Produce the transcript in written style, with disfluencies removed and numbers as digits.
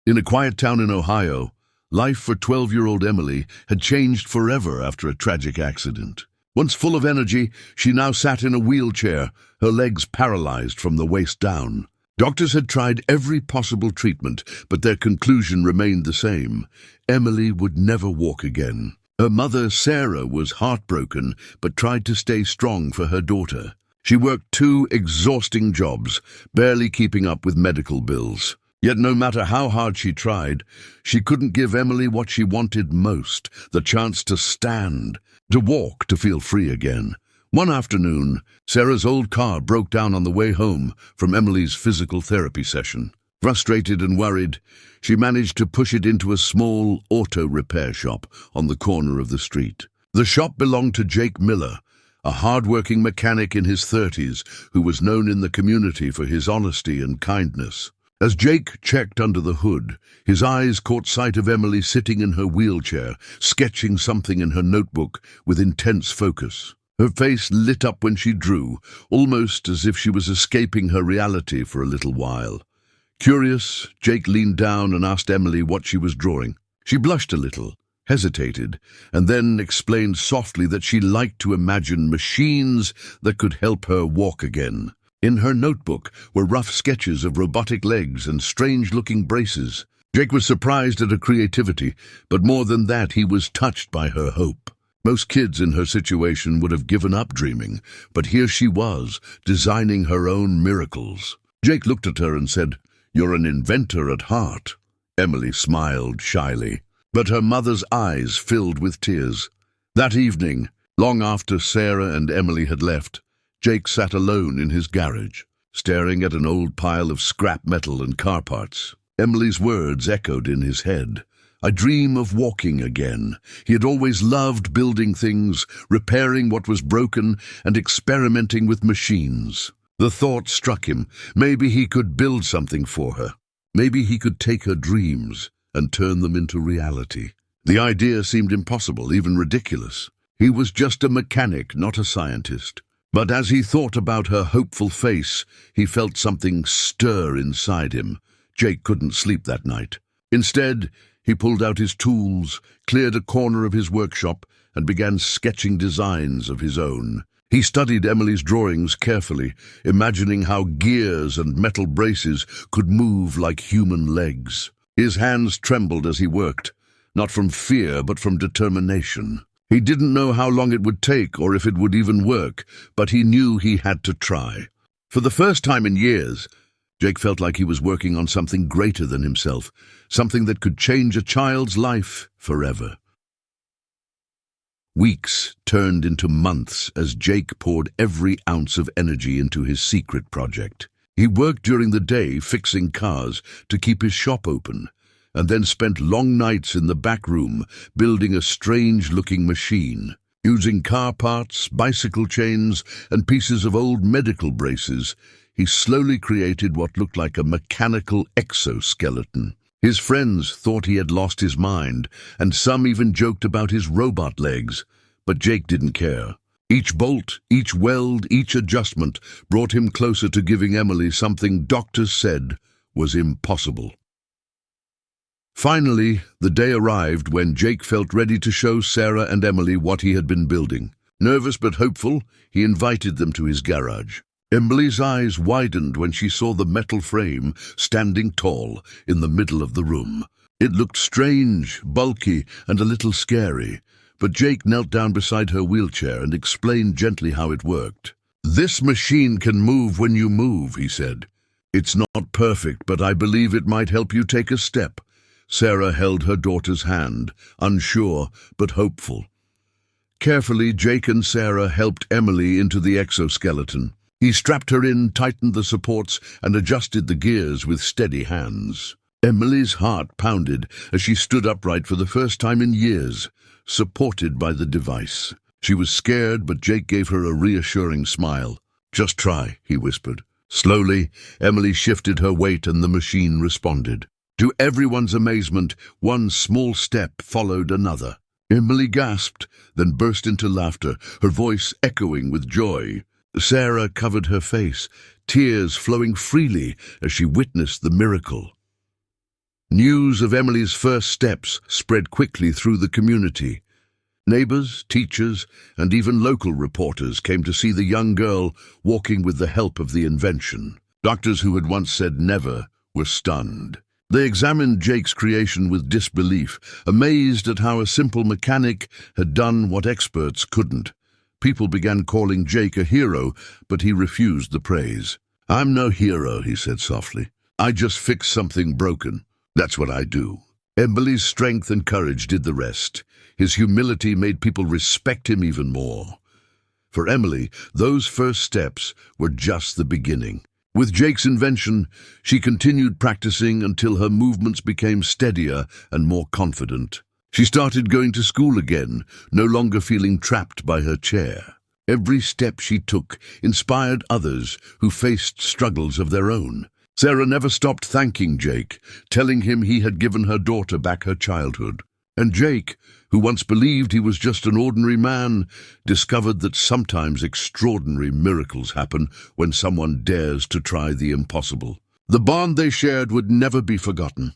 In a quiet town in Ohio, life for 12-year-old Emily had changed forever after a tragic accident. Once full of energy, she now sat in a wheelchair, her legs paralyzed from the waist down. Doctors had tried every possible treatment, but their conclusion remained the same. Emily would never walk again. Her mother, Sarah, was heartbroken, but tried to stay strong for her daughter. She worked 2 exhausting jobs, barely keeping up with medical bills. Yet no matter how hard she tried, she couldn't give Emily what she wanted most, the chance to stand, to walk, to feel free again. One afternoon, Sarah's old car broke down on the way home from Emily's physical therapy session. Frustrated and worried, she managed to push it into a small auto repair shop on the corner of the street. The shop belonged to Jake Miller, a hard-working mechanic in his 30s who was known in the community for his honesty and kindness. As Jake checked under the hood, his eyes caught sight of Emily sitting in her wheelchair, sketching something in her notebook with intense focus. Her face lit up when she drew, almost as if she was escaping her reality for a little while. Curious, Jake leaned down and asked Emily what she was drawing. She blushed a little, hesitated, and then explained softly that she liked to imagine machines that could help her walk again. In her notebook were rough sketches of robotic legs and strange-looking braces. Jake was surprised at her creativity, but more than that, he was touched by her hope. Most kids in her situation would have given up dreaming, but here she was, designing her own miracles. Jake looked at her and said, "You're an inventor at heart." Emily smiled shyly, but her mother's eyes filled with tears. That evening, long after Sarah and Emily had left, Jake sat alone in his garage, staring at an old pile of scrap metal and car parts. Emily's words echoed in his head. "I dream of walking again." He had always loved building things, repairing what was broken, and experimenting with machines. The thought struck him, maybe he could build something for her. Maybe he could take her dreams and turn them into reality. The idea seemed impossible, even ridiculous. He was just a mechanic, not a scientist. But as he thought about her hopeful face, he felt something stir inside him. Jake couldn't sleep that night. Instead, he pulled out his tools, cleared a corner of his workshop, and began sketching designs of his own. He studied Emily's drawings carefully, imagining how gears and metal braces could move like human legs. His hands trembled as he worked, not from fear but from determination. He didn't know how long it would take or if it would even work, but he knew he had to try. For the first time in years, Jake felt like he was working on something greater than himself, something that could change a child's life forever. Weeks turned into months as Jake poured every ounce of energy into his secret project. He worked during the day fixing cars to keep his shop open, and then spent long nights in the back room building a strange-looking machine. Using car parts, bicycle chains, and pieces of old medical braces, he slowly created what looked like a mechanical exoskeleton. His friends thought he had lost his mind, and some even joked about his robot legs, but Jake didn't care. Each bolt, each weld, each adjustment brought him closer to giving Emily something doctors said was impossible. Finally, the day arrived when Jake felt ready to show Sarah and Emily what he had been building. Nervous but hopeful, he invited them to his garage. Emily's eyes widened when she saw the metal frame standing tall in the middle of the room. It looked strange, bulky, and a little scary, but Jake knelt down beside her wheelchair and explained gently how it worked. "This machine can move when you move," he said. "It's not perfect, but I believe it might help you take a step." Sarah held her daughter's hand, unsure but hopeful. Carefully, Jake and Sarah helped Emily into the exoskeleton. He strapped her in, tightened the supports, and adjusted the gears with steady hands. Emily's heart pounded as she stood upright for the first time in years, supported by the device. She was scared, but Jake gave her a reassuring smile. "Just try," he whispered. Slowly, Emily shifted her weight and the machine responded. To everyone's amazement, one small step followed another. Emily gasped, then burst into laughter, her voice echoing with joy. Sarah covered her face, tears flowing freely as she witnessed the miracle. News of Emily's first steps spread quickly through the community. Neighbors, teachers, and even local reporters came to see the young girl walking with the help of the invention. Doctors who had once said never were stunned. They examined Jake's creation with disbelief, amazed at how a simple mechanic had done what experts couldn't. People began calling Jake a hero, but he refused the praise. "I'm no hero," he said softly. "I just fix something broken. That's what I do." Emily's strength and courage did the rest. His humility made people respect him even more. For Emily, those first steps were just the beginning. With Jake's invention, she continued practicing until her movements became steadier and more confident. She started going to school again, no longer feeling trapped by her chair. Every step she took inspired others who faced struggles of their own. Sarah never stopped thanking Jake, telling him he had given her daughter back her childhood. And Jake, who once believed he was just an ordinary man, discovered that sometimes extraordinary miracles happen when someone dares to try the impossible. The bond they shared would never be forgotten.